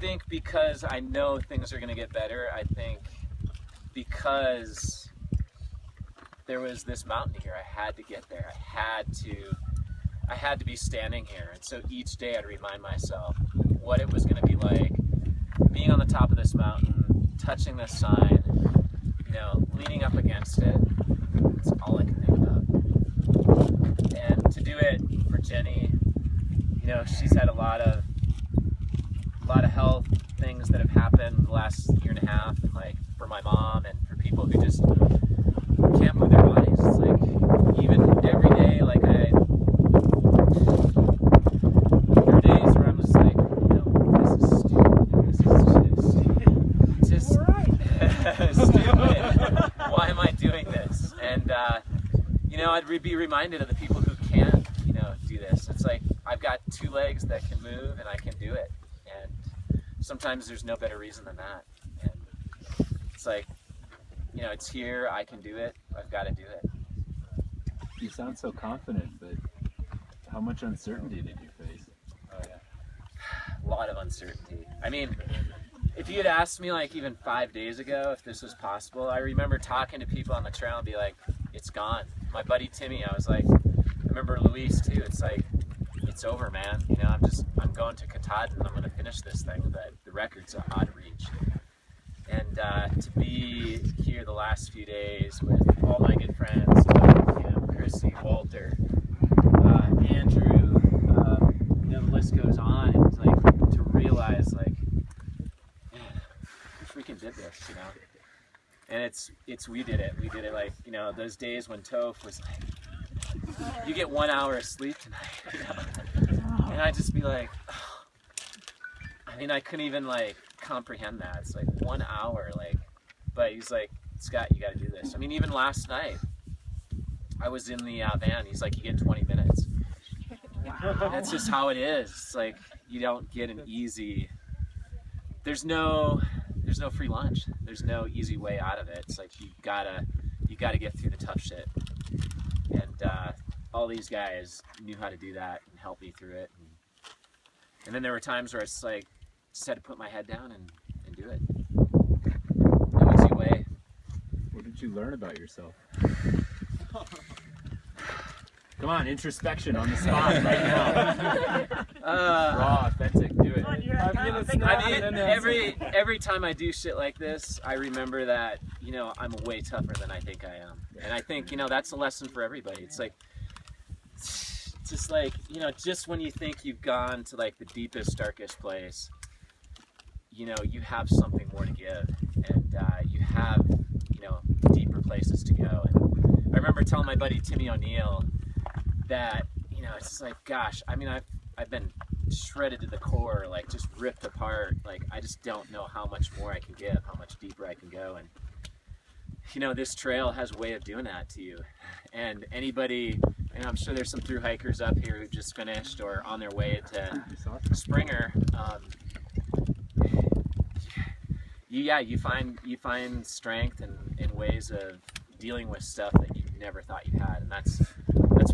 think because I know things are going to get better, I think because there was this mountain here, I had to get there. I had to be standing here. And so each day I'd remind myself what it was going to be like being on the top of this mountain, touching this sign, you know, leaning up against it. That's all I can think about. And to do it for Jenny, you know, she's had a lot of health things that have happened the last year and a half, and like for my mom and for people who just can't move their bodies. It's like even every day, like there are days where I'm just like, no, this is stupid. This is just stupid. Why am I doing this? And you know, I'd be reminded of the people who can't, you know, do this. It's like I've got two legs that can move, and I can do it. And sometimes there's no better reason than that. And it's like, you know, it's here, I can do it, I've got to do it. You sound so confident, but how much uncertainty did you face? Oh yeah. A lot of uncertainty. I mean, if you had asked me like even 5 days ago if this was possible, I remember talking to people on the trail and be like, it's gone. My buddy Timmy, I was like, I remember Luis too, it's like, it's over, man. You know, I'm going to Katahdin, I'm going to finish this thing, but the record's out of reach. And to be here the last few days with all my good friends, Kim, Chrissy, Walter, Andrew, you know, the list goes on. It's like to realize, like, man, we freaking did this, you know. And we did it. We did it, like, you know, those days when Toph was like, you get 1 hour of sleep tonight, you know? And I'd just be like, oh. I mean, I couldn't even like comprehend that. It's like 1 hour, like, but he's like, Scott, you got to do this. I mean, even last night, I was in the van. He's like, you get 20 minutes. Wow. That's just how it is. It's like you don't get an easy. There's no free lunch. There's no easy way out of it. It's like you gotta get through the tough shit. And all these guys knew how to do that and help me through it. And then there were times where it's like, just had to put my head down and do it. No easy way. What did you learn about yourself? Come on, introspection on the spot right now. Raw, authentic, do it. I mean, every time I do shit like this, I remember that, you know, I'm way tougher than I think I am. And I think, you know, that's a lesson for everybody. It's like, just like, you know, just when you think you've gone to like the deepest, darkest place, you know, you have something more to give, and you have, you know, deeper places to go. And I remember telling my buddy Timmy O'Neill that, you know, it's just like, gosh, I mean, I've been shredded to the core, like just ripped apart. Like, I just don't know how much more I can give, how much deeper I can go. And, you know, this trail has a way of doing that to you. And anybody, and I'm sure there's some thru hikers up here who just finished or on their way to Springer. You find strength in ways of dealing with stuff that you never thought you had, and that's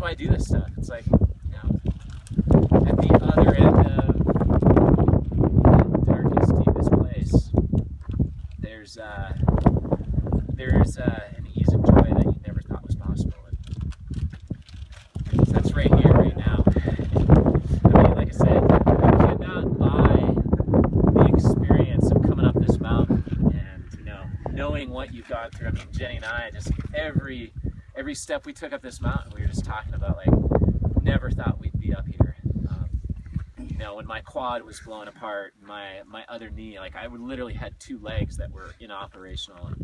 why I do this stuff. It's like, you know, at the other end of the darkest, deepest place, there's an ease of joy that you never thought was possible. And that's right here, right now. I mean, like I said, I cannot buy the experience of coming up this mountain and, you know, knowing what you've gone through. I mean, Jenny and I, just every step we took up this mountain, we were just talking about, like, never thought we'd be up here. You know, when my quad was blown apart, my other knee, like, I literally had two legs that were inoperational. And,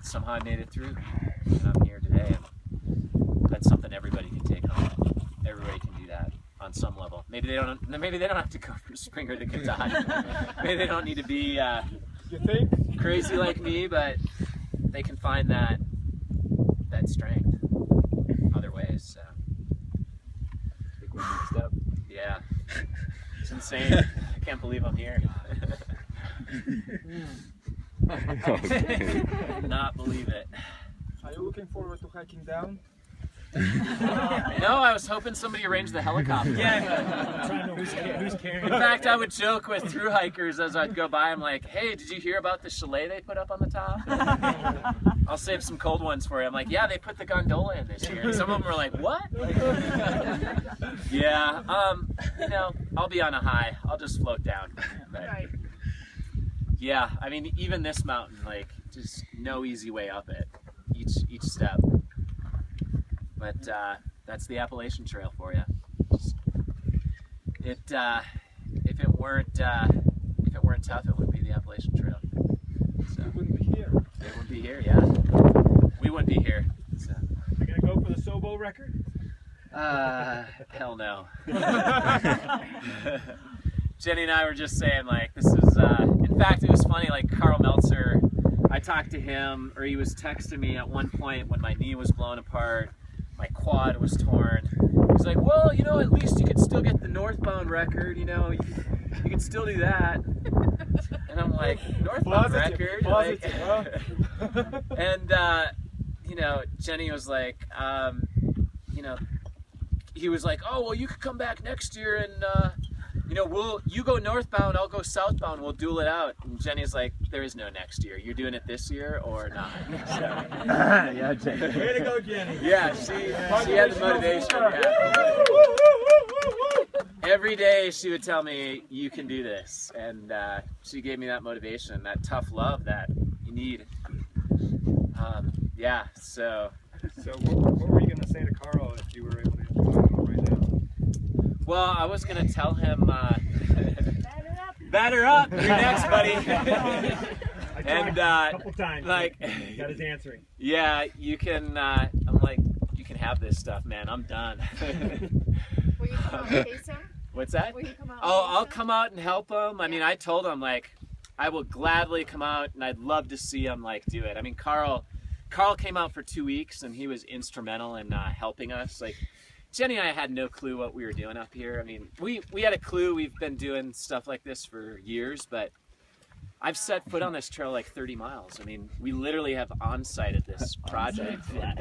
somehow I made it through, and I'm here today. And that's something everybody can take home. Everybody can do that on some level. Maybe they don't have to go from Springer to Katahdin. Maybe they don't need to be you think? Crazy like me, but they can find that strength other ways. So. Take one next step. Yeah, it's insane. I can't believe I'm here. Okay. Not believe it. Are you looking forward to hiking down? No, I was hoping somebody arranged the helicopter. Yeah. Who's carrying? In fact, I would joke with thru hikers as I'd go by. I'm like, "Hey, did you hear about the chalet they put up on the top?" I'll save some cold ones for you. I'm like, "Yeah, they put the gondola in this year." And some of them were like, "What?" Yeah. You know, I'll be on a high. I'll just float down. But, yeah, I mean, even this mountain, like, just no easy way up it. Each step. But that's the Appalachian Trail for you. If it weren't tough, it wouldn't be the Appalachian Trail. So, We wouldn't be here. it wouldn't be here, yeah. We wouldn't be here. So. Are you going to go for the Sobo record? Hell no. Jenny and I were just saying, like, this is, in fact, it was funny, like, Carl Meltzer, I talked to him, or he was texting me at one point when my knee was blown apart, my quad was torn. He's like, well, you know, at least you could still get the northbound record, you know, you can still do that. And I'm like, northbound record? Like, and, you know, Jenny was like, you know, he was like, oh, well, you could come back next year and, you know, you go northbound, I'll go southbound, we'll duel it out. And Jenny's like, there is no next year. You're doing it this year or not? So, Yeah, Jenny. Way to go, Jenny. yeah, she had the motivation. Yeah. Every day she would tell me, you can do this. And she gave me that motivation, that tough love that you need. Yeah, so. So what were you going to say to Carl if you were able to talk to him right now? Well, I was going to tell him, batter up, you're next, buddy. I tried a couple times. Like, he got his answering. Yeah, you can, I'm like, you can have this stuff, man, I'm done. Will you come out and face him? What's that? Will you come out and Oh, face I'll him? come out and help him. I mean, I told him, like, I will gladly come out and I'd love to see him, like, do it. I mean, Carl came out for 2 weeks and he was instrumental in helping us. Like, Jenny and I had no clue what we were doing up here. I mean, we had a clue. We've been doing stuff like this for years, but I've set foot on this trail like 30 miles. I mean, we literally have on-sited this project. And,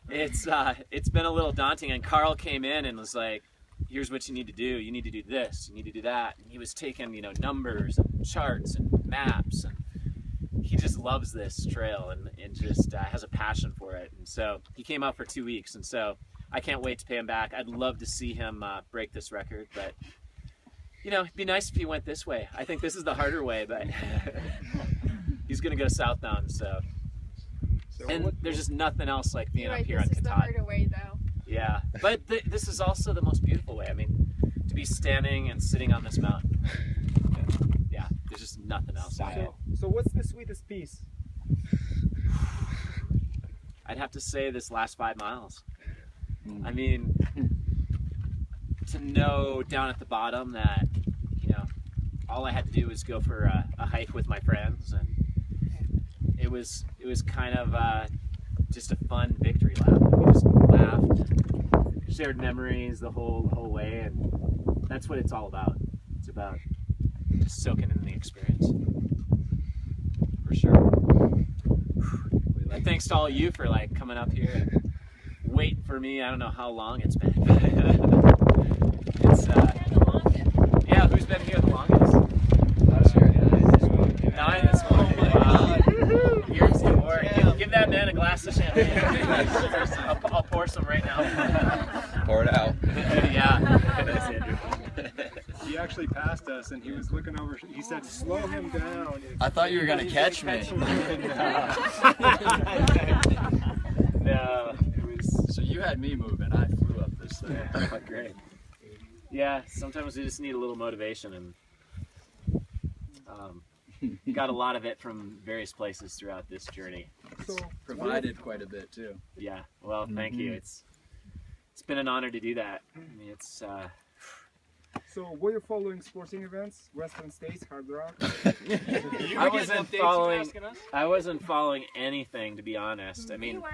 it's been a little daunting, and Carl came in and was like, here's what you need to do. You need to do this. You need to do that. And he was taking, you know, numbers and charts and maps, and he just loves this trail and just has a passion for it. And so he came out for 2 weeks, and so I can't wait to pay him back. I'd love to see him break this record, but you know, it'd be nice if he went this way. I think this is the harder way, but he's gonna go southbound. So and there's just nothing else like being up here on This is the Katahdin. harder way, though. Yeah, but this is also the most beautiful way. I mean, to be standing and sitting on this mountain. Yeah, there's just nothing else. So what's the sweetest piece? I'd have to say this last 5 miles. I mean, to know down at the bottom that, you know, all I had to do was go for a hike with my friends, and it was kind of just a fun victory lap. We just laughed, shared memories the whole way, and that's what it's all about. It's about just soaking in the experience, for sure. And thanks to all of you for like coming up here and waiting for me. I don't know how long it's been. It's yeah, who's been here the longest? Nine this morning. Wow. Here's the word. Give that man a glass of champagne. I'll pour some right now. Pour it out. Yeah. He actually passed us, and he was looking over. He said, "Slow him down." I thought you were gonna catch me. No, it was. So you had me moving. I flew up this thing. Oh, great. Yeah, sometimes we just need a little motivation, and got a lot of it from various places throughout this journey. So Provided quite a bit too. Yeah, well, thank you. It's been an honor to do that. I mean, it's So were you following sporting events, Western States, Hard Rock? I wasn't following anything, to be honest. I mean, You were.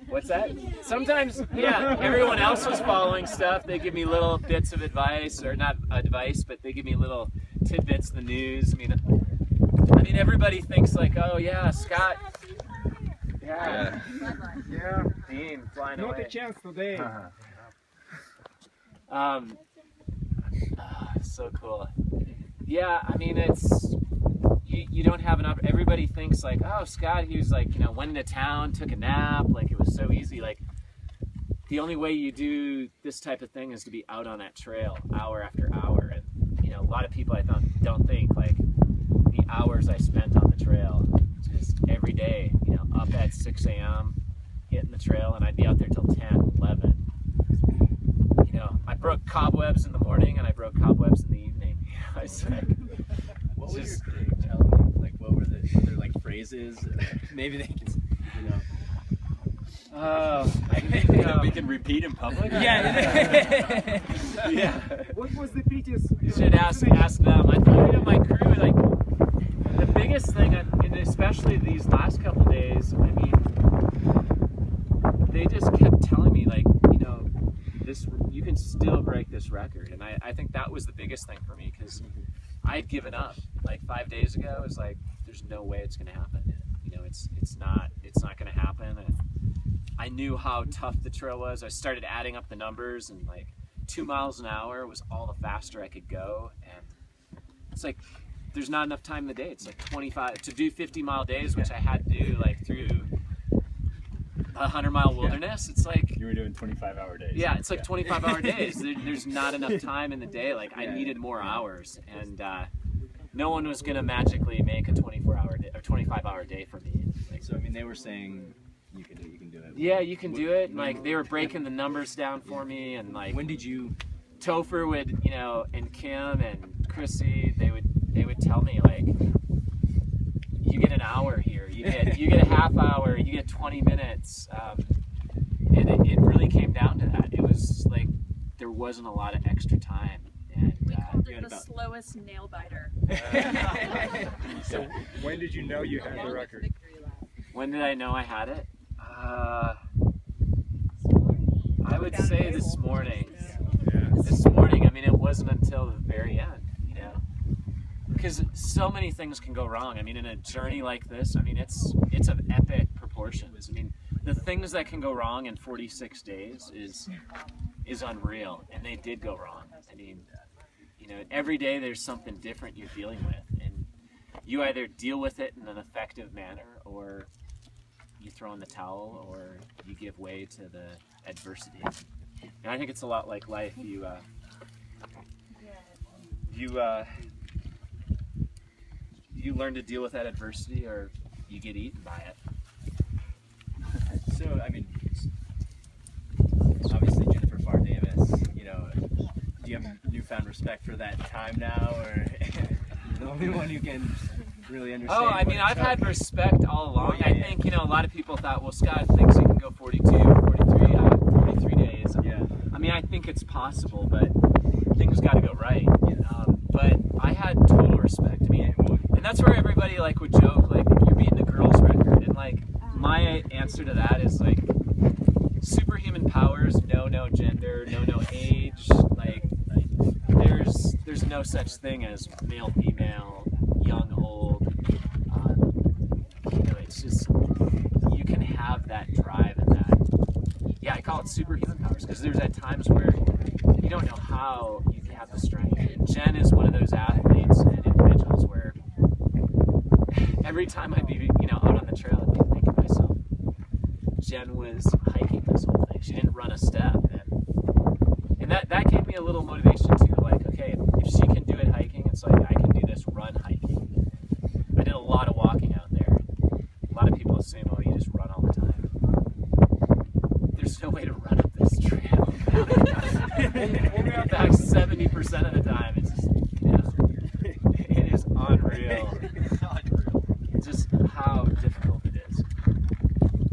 what's that? Sometimes, yeah, everyone else was following stuff. They give me little bits of advice, or not advice, but they give me little tidbits of the news. I mean, everybody thinks like, oh yeah, Scott. Yeah. Yeah, Dean flying not away. a chance today. So cool. Yeah, I mean, it's you don't have enough. Everybody thinks like, oh, Scott, he was like, went into town, took a nap, like it was so easy. Like the only way you do this type of thing is to be out on that trail hour after hour. And a lot of people don't think like the hours I spent on the trail, just every day, up at 6 a.m. hitting the trail, and I'd be out there till 10, 11. I broke cobwebs in the morning and I broke cobwebs in the evening. I was like, What was just- your thing? Tell me. Like, what were there like phrases? Maybe they can, We can repeat in public. yeah. What was the prettiest? You should ask them. I thought my crew, like the biggest thing, and especially these last couple days. I mean, they just kept telling me like, this you can still break this record, and I think that was the biggest thing for me because I had given up. Like 5 days ago, it was like, there's no way it's going to happen. It's not going to happen. And I knew how tough the trail was. I started adding up the numbers, and like 2 miles an hour was all the faster I could go. And it's like, there's not enough time in the day. It's like 25 to do 50-mile days, which I had to do like through a 100-mile wilderness. It's like, You were doing 25-hour days. yeah, it's like 25-hour days. There's not enough time in the day. Like I needed more hours, and no one was gonna magically make a 24-hour day or 25-hour day for me. Like, So I mean, they were saying you can do it. yeah, you can do it. And, like they were breaking the numbers down for me, and like When did you? Topher would, and Kim and Chrissy, they would tell me like, you get an hour here, you get a half hour, you get 20 minutes, and it really came down to that. It was like there wasn't a lot of extra time, and We called you it had the about- slowest nail biter. So when did you know you had the record? when did I know I had it? I would say this morning. This morning, I mean, it wasn't until the very end, because so many things can go wrong. I mean, in a journey like this, I mean, it's of epic proportions. I mean, the things that can go wrong in 46 days is unreal, and they did go wrong. I mean, every day there's something different you're dealing with, and you either deal with it in an effective manner, or you throw in the towel, or you give way to the adversity. And I think it's a lot like life. You learn to deal with that adversity, or you get eaten by it. So I mean, obviously Jennifer Farr Davis. Do you have newfound respect for that time now, or you're the only one who can really understand? Oh, I mean, what I've it had took? respect all along. Yeah, I yeah. think, a lot of people thought, well, Scott thinks he can go 42, 43 days. Yeah. I mean, I think it's possible, but things got to go right. But I had total respect. I mean, and that's where everybody like would joke, like, you're beating a girl's record. And like, my answer to that is like, superhuman powers, no gender, no age. Like, there's no such thing as male, female, young, old. It's just, you can have that drive and that. Yeah, I call it superhuman powers because there's at times where you don't know how you can have the strength. And Jen is one of those athletes and individuals where every time I'd be, out on the trail, I'd be thinking to myself, Jen was hiking this whole thing. She didn't run a step, and that gave me a little motivation too. Like, okay, if she can do it hiking, it's like I can do this run hiking. I did a lot of walking out there. A lot of people assume, oh, you just run all the time. There's no way to run up this trail. In fact, 70% of the time, it's just, it is unreal. Just how difficult it is.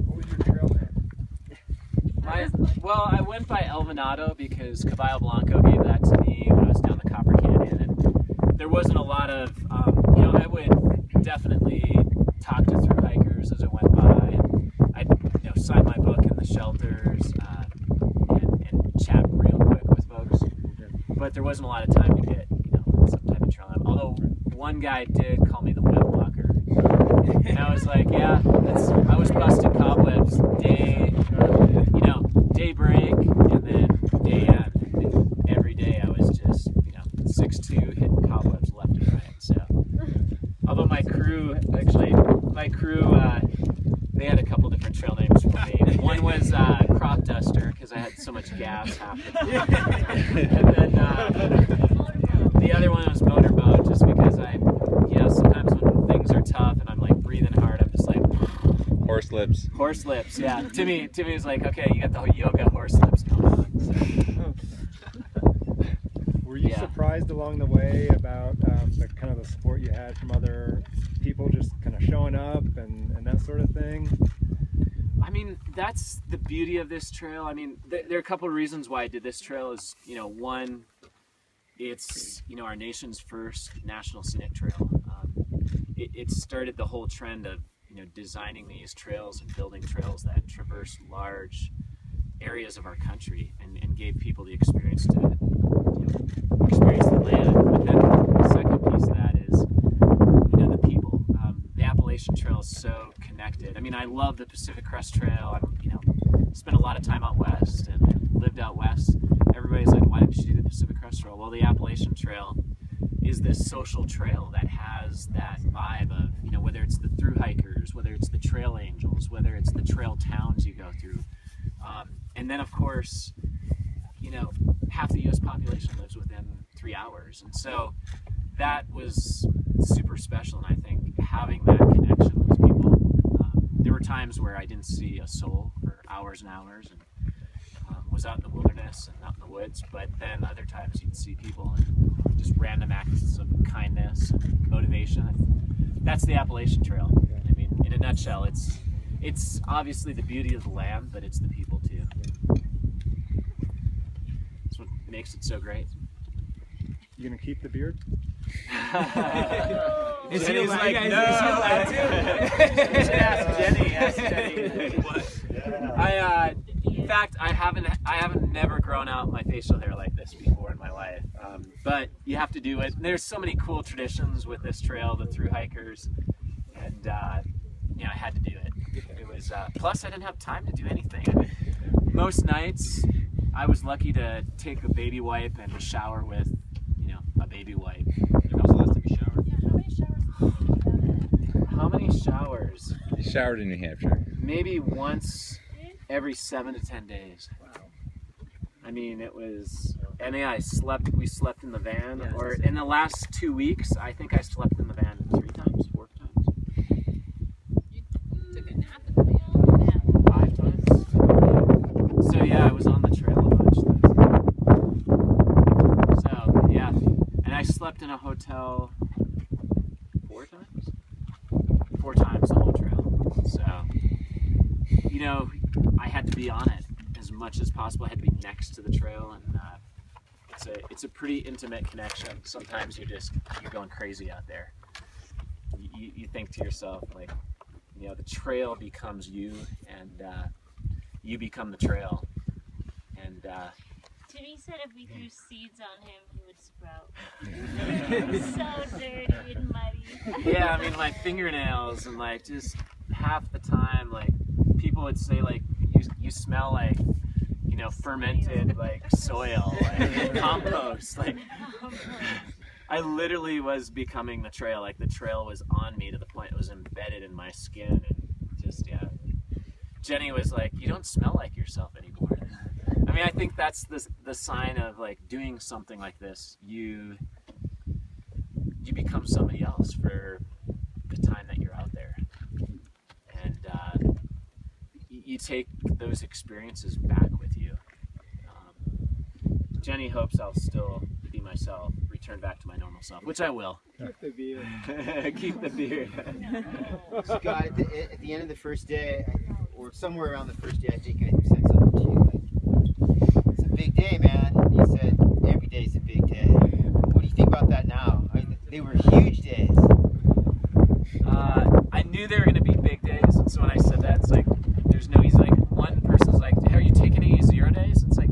What was your trail name? Well, I went by El Venado because Caballo Blanco gave that to me when I was down the Copper Canyon, and there wasn't a lot of, I would definitely talk to through hikers as I went by, and I'd, sign my book in the shelters, and chat real quick with folks, but there wasn't a lot of time to get, some type of trail. Although one guy did call me the web walker. And I was like, yeah, I was busting cobwebs daybreak and then day end. And every day I was just, 6'2", hitting cobwebs left and right. So, although my crew, they had a couple different trail names for me. One was Crop Duster, because I had so much gas half the time. And then the other one was Motorboat, just because sometimes when things are tough and I'm like breathing hard, I'm just like... Horse lips. Horse lips, yeah. Timmy was like, okay, you got the yoga horse lips going on. So. Were you surprised along the way about the kind of the support you had from other people just kind of showing up and that sort of thing? I mean, that's the beauty of this trail. I mean, there are a couple of reasons why I did this trail. Is one, it's our nation's first national scenic trail. It started the whole trend of designing these trails and building trails that traverse large areas of our country and gave people the experience to experience the land. But then the second piece of that is the people. The Appalachian Trail is so connected. I mean, I love the Pacific Crest Trail. I spent a lot of time out west and lived out west. Everybody's like, why didn't you do the Pacific Crest Trail? Well, the Appalachian Trail is this social trail that has that vibe of, whether it's the thru hikers, whether it's the trail angels, whether it's the trail towns you go through. And then, of course, half the U.S. population lives within 3 hours. And so that was super special. And I think having that connection with people, there were times where I didn't see a soul for hours and hours and was out in the wilderness and out in the woods. But then other times you'd see people and just random acts of kindness and motivation. That's the Appalachian Trail. I mean, in a nutshell, it's obviously the beauty of the land, but it's the people too. That's what makes it so great. You gonna keep the beard? Jenny's like, no. Ask Jenny. In fact, I haven't never grown out my facial hair like this before in my life. But you have to do it. And there's so many cool traditions with this trail, the thru hikers, and I had to do it. It was plus I didn't have time to do anything. I mean, most nights I was lucky to take a baby wipe and shower with a baby wipe. When was the last time you showered? Yeah, how many showers did you have? How many showers? You showered in New Hampshire. Maybe once every 7 to 10 days. Wow. I mean, it was, and yeah, we slept in the van, or in the last 2 weeks, I think I slept in the van 3 times, 4 times. You took a nap in the van? 5 times. So yeah, I was on the trail a bunch. So yeah, and I slept in a hotel 4 times? 4 times the whole trail. So, I had to be on it as much as possible. I had to be next to the trail, and it's a pretty intimate connection. Sometimes you're going crazy out there. You think to yourself, like, the trail becomes you, and you become the trail. And Timmy said if we threw seeds on him, he would sprout. He was so dirty and muddy. Yeah, I mean, my fingernails, and like just half the time, like people would say, like, you smell like, fermented like soil, like compost. Like, I literally was becoming the trail. Like, the trail was on me to the point it was embedded in my skin, and just Jenny was like, "You don't smell like yourself anymore." I mean, I think that's the sign of like doing something like this. You become somebody else for the time that you're out there, and you take those experiences back with you. Jenny hopes I'll still be myself, return back to my normal self, which I will. Keep the beard. Keep the beard. Scott, at the end of the first day, or somewhere around the first day, I think I said something to you like, "It's a big day, man." And you said, "Every day's a big day." What do you think about that now? They were huge days. I knew they were going to be big days, and so when I said that, it's like, there's no easy, like, one person's like, "Are you taking any 0 days?" It's like,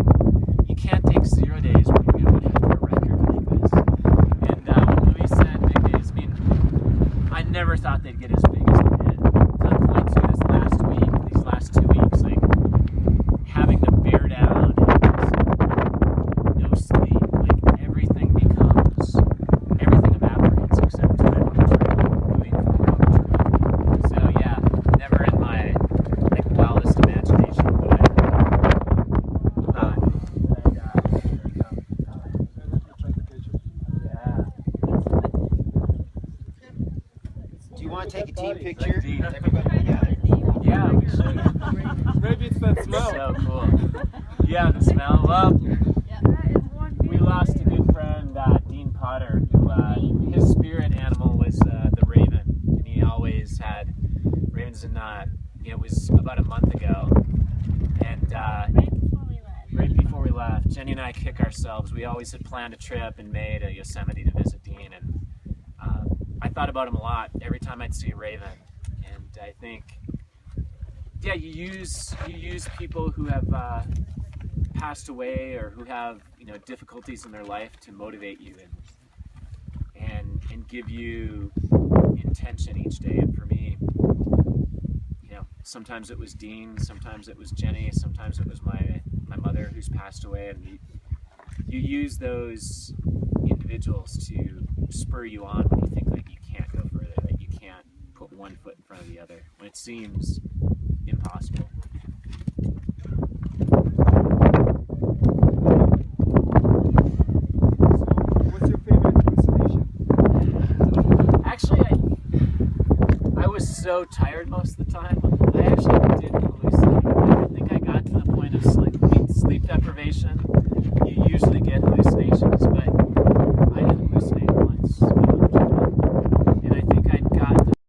you can't take 0 days when you don't have a record like this. And when Louis said big days, I mean, I never thought they'd get as big as want to take a team picture? Dean. Everybody together. Yeah, we should. Maybe it's that smell. So cool. Yeah, the smell. Well, we lost a good friend, Dean Potter, who his spirit animal was the raven, and he always had ravens. And it was about a month ago, and right before we left, Jenny and I kick ourselves. We always had planned a trip in May to Yosemite to visit Dean, and I thought about him a lot every time I'd see a raven. And I think, yeah, you use people who have passed away or who have difficulties in their life to motivate you and give you intention each day. And for me, sometimes it was Dean, sometimes it was Jenny, sometimes it was my mother who's passed away, and you use those individuals to spur you on when you think that you can't go further, that you can't put one foot in front of the other when it seems impossible. What's your favorite destination? Actually, I was so tired most of the time